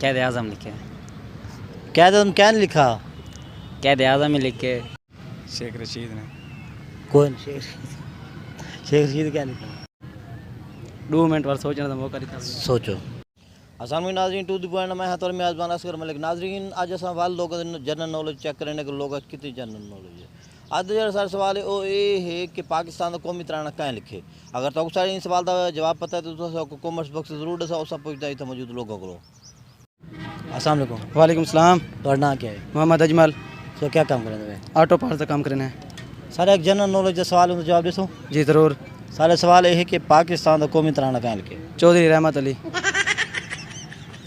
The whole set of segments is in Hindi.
कैद आज़म लिखे। कैद आज़म क्या नहीं लिखा? कैद आज़म ही लिखे। शेख रशीद ने। कौन? शेख रशीद क्या लिखा? 2 मिनट बार सोचने का मौका दिता। सोचो। असान नाजरीन टू द पॉइंट मैं तौर मेज़बान असगर मलिक। नाजरीन अज अस वाल लोग जनरल नॉलेज चेक करें कि लोग कितनी जनरल नॉलेज है। अज जो सारा सवाल है वो ये है कि पाकिस्तान का कौमी तराना कहीं लिखे। अगर तो सारे इन सवाल का जवाब पता है तो कॉमर्स बॉक्स जरूर दसा उस पूछता ही मौजूद लोगों को। अस्सलाम वालेकुम। वालेकुम सलाम। तो नाम क्या है? मोहम्मद अजमल। तो क्या काम करें? ऑटो पार्ट्स का काम करना है। सारे एक जनरल नॉलेज का सवाल है जवाब दसो। जी ज़रूर। सारे सवाल ये है कि पाकिस्तान का कौमी तराना कहीं लिखे। चौधरी रहमत अली।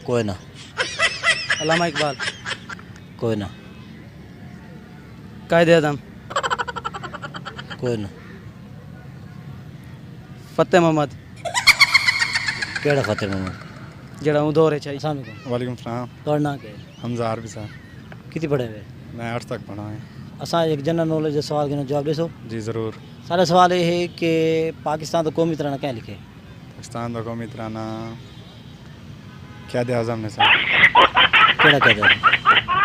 कोई ना। अल्लामा इकबाल। कोई ना। कायद आज़म। कोई ना। फतेह मोहम्मद। केड़ा फतेह मोहम्मद? जड़ा दौर है चाहिए। अस्सलाम वालेकुम। वालेकुम सलाम। तो नाम क्या है? हमजा आरबी साहब। कितनी पढ़े हुए? मैं 8 तक पढ़ा है। असा एक जनरल नॉलेज के सवाल के जवाब दसो। जी ज़रूर। सारा सवाल ये है कि पाकिस्तान का कौमी तराना क्या लिखे। पाकिस्तान का कौमी तराना कैद आज़म ने सर। केड़ा कहते हैं?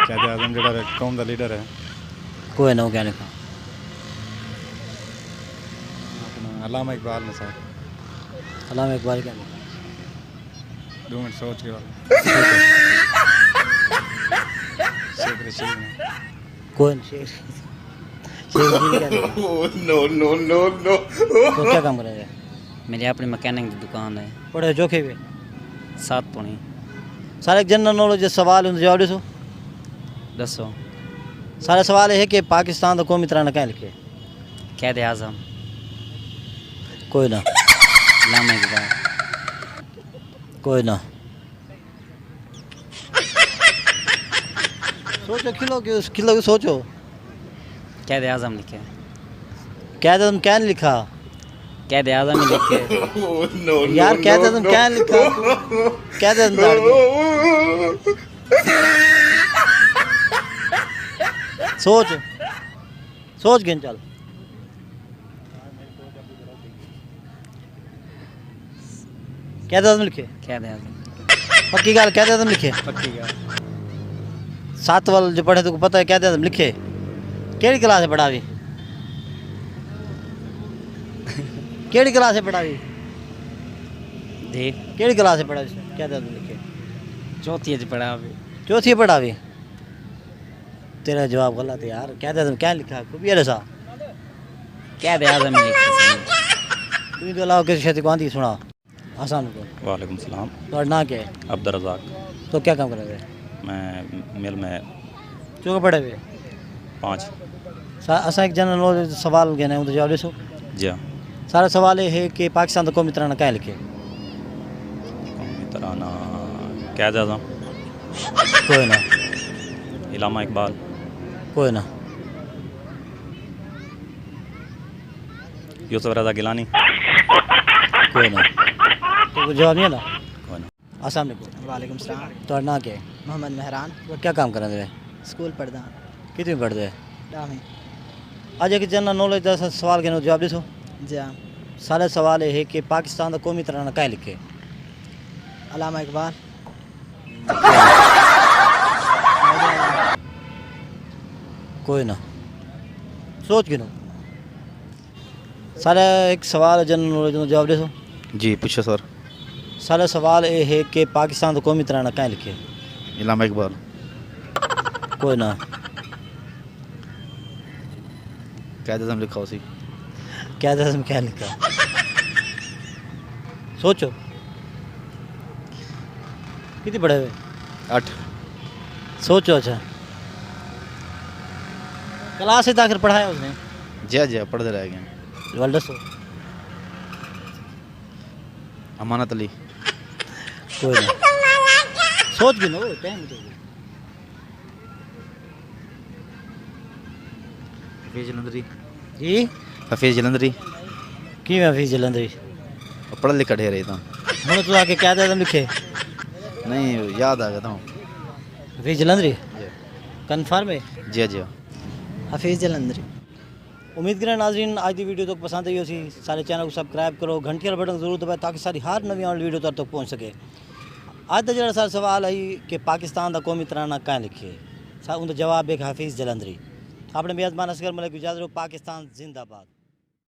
कैद आज़म जो कौम का लीडर है कोई ना वो क्या लिखा? अपना अल्लामा इकबाल ने सर। अल्लामा इकबाल क्या लिखा? 2 मिनट सोच के बाद। शेख रशीद ने। कौन? शेख रशीद क्या लिखा? नो। तो क्या काम करेंगे? मेरी अपनी मैकेनिक की दुकान है। पढ़े चौके पे? 7 पौनी। सारे एक जनरल नॉलेज के सवाल है जवाब दसो। दसो। सारा सवाल ये है कि पाकिस्तान का कौमी तराना क्या लिखे। कैद आज़म। कोई ना। अल्लामा इकबाल। कोई ना। सोचो खिलो के सोचो। कैद आज़म लिखे। कैद आज़म क्या नहीं लिखा? कैद आज़म ही लिखे। यार कैद आज़म क्या नहीं लिखा? कैद आज़म दाड़ दो। सोच गिन चल। कैद आज़म लिखे। कैद आज़म। पक्की गल कैद आज़म लिखे। पक्की का। 7 वाल जो पढ़े तो पता है कैद आज़म लिखे। केड़ी क्लास है पढ़ावी? केड़ी क्लास है पढ़ावी? देख केड़ी क्लास है पढ़ावी? कैद आज़म लिखे। चौथी च पढ़ा अभी। चौथी पढ़ावी। तेरा जवाब गलत है यार। कैद आज़म क्या लिखा? खूबी है सा। कैद आज़म ही लिखे। तुम्हें तो अलावा किसी शक्ति को आंधी सुना। आसान को। वालेकुम सलाम। तो ना क्या है? अब्दुल रज़ाक। तो क्या काम करेंगे? मैं मिल में चौके पढ़े हुए? 5। असा एक जनरल नॉलेज सवाल कहना है तो जवाब दसो। जी हाँ। सारा सवाल ये है कि पाकिस्तान का कौमी तराना क्या लिखे। कौमी तराना कैद आज़म। कोई ना। अल्लामा इकबाल। कोई ना। यूसुफ रज़ा गिलानी। कोई ना। तो जवाब नहीं है ना? कोई ना। अस्सलाम वालेकुम। वालेकुम सलाम। तो ना क्या है? मोहम्मद मेहरान। तो क्या काम करें थे? स्कूल पढ़दा। कितनी पढ़ते हैं? 10वीं। आज एक जनरल नॉलेज का सवाल के जवाब दसो। जी हाँ। सारे सवाल ये है कि पाकिस्तान का कौमी तराना क्या लिखे। अल्लामा इकबाल। कोई ना। सोच गिनो। सारे एक सवाल जनरल नॉलेज का जवाब दसो। जी पूछो सर। सारे सवाल ये है कि पाकिस्तान का कौमी तराना क्या लिखे। अल्लामा इकबाल। कोई ना। कैद आज़म लिखा उसी। कैद आज़म क्या लिखा? सोचो। कितनी पढ़े हुए? 8। सोचो। अच्छा क्लास से आखिर पढ़ाया उसने? जी पढ़ते रह गए। जवाब दसो। अमानत अली। कोई ना। सोच गिनो टाइम तो। हफीज़ जलंधरी। जी हफीज़ जलंधरी। की मैं हफीज़ जलंधरी? पढ़ा लिखा ढेर है तो हूँ तो आके कैद आज़म लिखे। नहीं याद आ गया था। हफीज़ जलंधरी कन्फर्म है? जी जी। हफीज़ जलंधरी। उम्मीद करें नाज़रीन आज की वीडियो तक पसंद आई हो सी सारे चैनल को सब्सक्राइब करो घंटी वाला बटन जरूर दबाए ताकि सारी हर नवी आने वाली वीडियो तक पहुँच सके। ਅੱਜ ਦਾ ਜਿਹੜਾ ਸਰ ਸਵਾਲ ਹੈ ਕਿ ਪਾਕਿਸਤਾਨ ਦਾ ਕੌਮੀ ਤਰਾਨਾ ਕਾਹ ਲਿਖੇ ਸਰ ਉਹਦਾ ਜਵਾਬ ਹੈ ਹਫੀਜ਼ ਜਲੰਧਰੀ। ਆਪਣੇ ਮੇਜ਼ਬਾਨ ਅਸਗਰ ਮਲਿਕ ਇਜਾਜ਼ਤ ਪਾਕਿस्तान जिंदाबाद।